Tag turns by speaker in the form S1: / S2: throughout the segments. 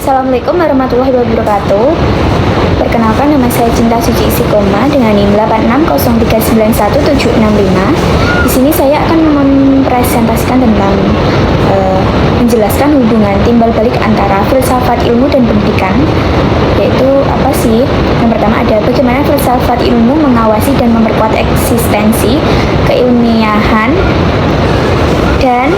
S1: Assalamualaikum warahmatullahi wabarakatuh. Perkenalkan, nama saya Cinta Suci Istiqomah dengan NIM 860391765. Di sini saya akan mempresentasikan tentang menjelaskan hubungan timbal balik antara filsafat ilmu dan pendidikan. Yaitu apa sih? Yang pertama ada bagaimana filsafat ilmu mengawasi dan memperkuat eksistensi keilmiahan dan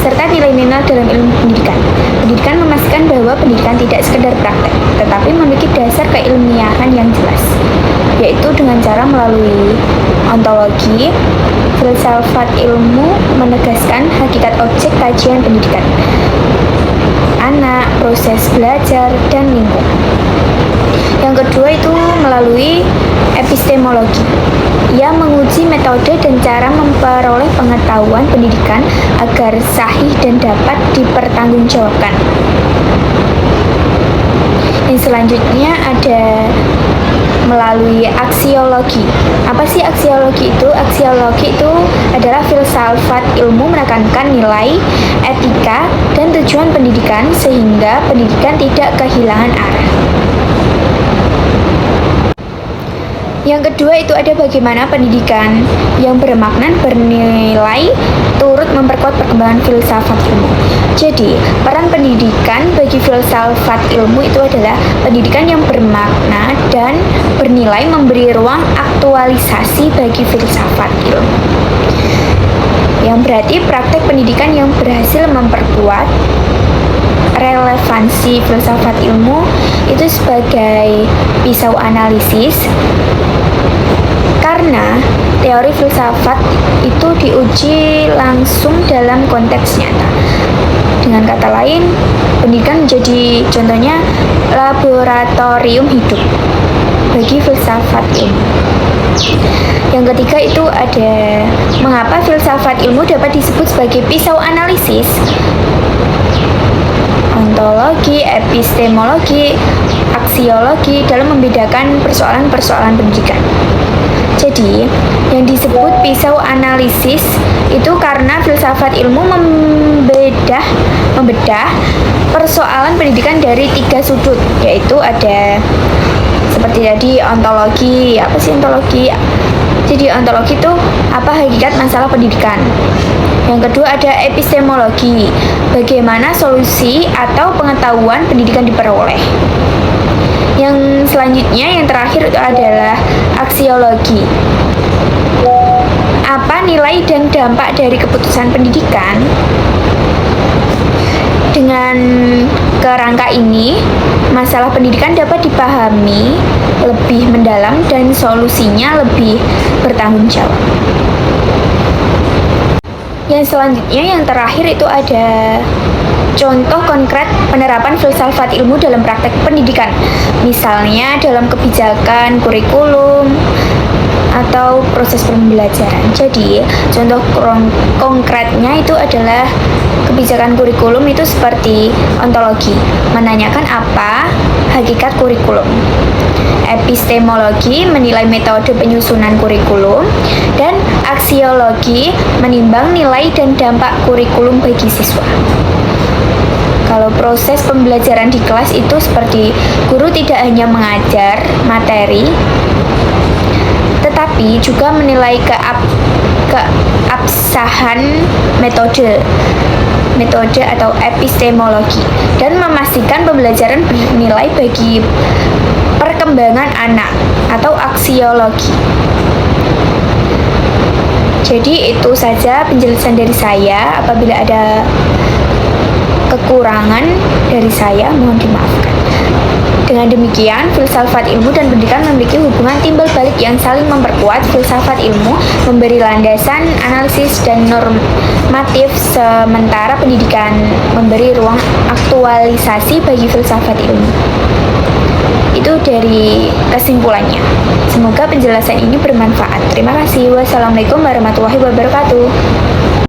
S1: serta nilai-nilai dalam ilmu pendidikan. Pendidikan memastikan bahwa pendidikan tidak sekedar praktek, tetapi memiliki dasar keilmiahan yang jelas, yaitu dengan cara melalui ontologi. Filsafat ilmu menegaskan hakikat objek kajian pendidikan, anak, proses belajar, dan lingkungan. Yang kedua itu melalui epistemologi. Ia menguji metode dan cara memperoleh pengetahuan pendidikan agar sahih dan dapat dipertanggungjawabkan. Yang selanjutnya ada melalui aksiologi. Apa sih aksiologi itu? Aksiologi itu adalah filsafat ilmu menekankan nilai, etika, dan tujuan pendidikan sehingga pendidikan tidak kehilangan arah. Yang kedua itu ada bagaimana pendidikan yang bermakna bernilai turut memperkuat perkembangan filsafat ilmu. Jadi, peran pendidikan bagi filsafat ilmu itu adalah pendidikan yang bermakna dan bernilai memberi ruang aktualisasi bagi filsafat ilmu. Yang berarti praktek pendidikan yang berhasil memperkuat relevansi filsafat ilmu itu sebagai pisau analisis, karena teori filsafat itu diuji langsung dalam konteks nyata. Dengan kata lain, pendidikan menjadi contohnya laboratorium hidup bagi filsafat ilmu. Yang ketiga itu ada mengapa filsafat ilmu dapat disebut sebagai pisau analisis. Ontologi, epistemologi, aksiologi dalam membedakan persoalan-persoalan pendidikan. Jadi, yang disebut pisau analisis itu karena filsafat ilmu membedah persoalan pendidikan dari 3 sudut, yaitu ada seperti tadi ontologi. Apa sih ontologi? Jadi ontologi itu apa hakikat masalah pendidikan. Yang kedua ada epistemologi, bagaimana solusi atau pengetahuan pendidikan diperoleh. Yang selanjutnya, yang terakhir itu adalah aksiologi. Apa nilai dan dampak dari keputusan pendidikan? Dengan kerangka ini, masalah pendidikan dapat dipahami lebih mendalam dan solusinya lebih bertanggung jawab. Yang selanjutnya, yang terakhir itu ada contoh konkret penerapan filsafat ilmu dalam praktek pendidikan, misalnya dalam kebijakan kurikulum atau proses pembelajaran. Jadi, contoh konkretnya itu adalah kebijakan kurikulum itu seperti ontologi, menanyakan apa hakikat kurikulum. Epistemologi menilai metode penyusunan kurikulum, dan aksiologi menimbang nilai dan dampak kurikulum bagi siswa. Kalau proses pembelajaran di kelas itu seperti guru tidak hanya mengajar materi, tetapi juga menilai keabsahan metode atau epistemologi dan memastikan pembelajaran bernilai bagi perkembangan anak atau aksiologi. Jadi itu saja penjelasan dari saya. Apabila ada kekurangan dari saya, mohon dimaafkan. Dengan demikian, filsafat ilmu dan pendidikan memiliki hubungan timbal balik yang saling memperkuat. Filsafat ilmu memberi landasan analisis dan normatif, sementara pendidikan memberi ruang aktualisasi bagi filsafat ilmu. Itu dari kesimpulannya. Semoga penjelasan ini bermanfaat. Terima kasih. Wassalamualaikum warahmatullahi wabarakatuh.